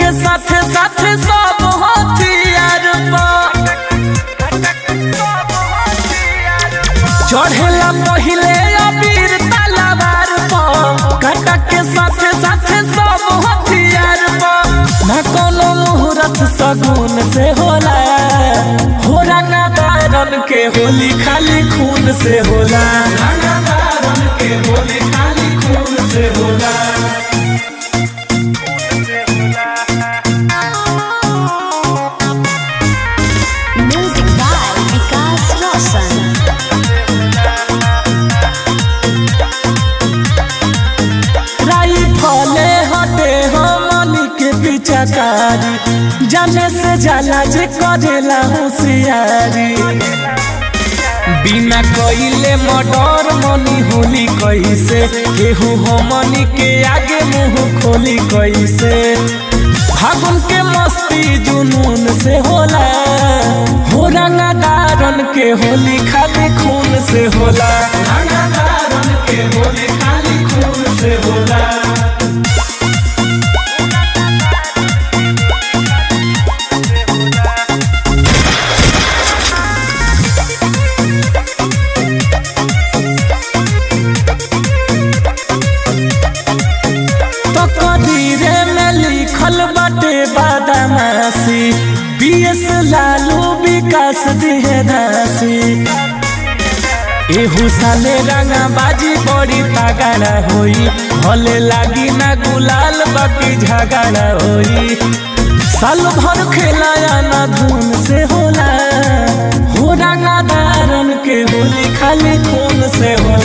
के साथे साथे सब हथियार चढ़ेला पहिले अबीर तलवार काटा के साथे साथे सब हथियार ना कोनो मुहूर्त सगुन से होला हो रंगदारन के होली खाली खून से होला रंगदारन के होली खाली खून से होला। Music by Vikas Roshan. फले हटे हमनी के पिछाकारी जाने से जाला जे करेला होशियारी बिना कइले मर्डर मनी होली कैसे केहू हमनी के आगे मुंह खोली कैसे फागुन के मस्ती जुनून से होला हो रंगदारन के होली खाली खून से होला रंगदारन के होली खाली खून से होला। बाटे बादामासी बीएस लालू विकास दिहे दासी एहू साले रंगा बाजी बड़ी तगड़ा होई भले लागी ना गुलाल बाकी झगड़ा होई साल भर खेलाया ना धून से होला हो रंगदारन के होली खाली खून से होला।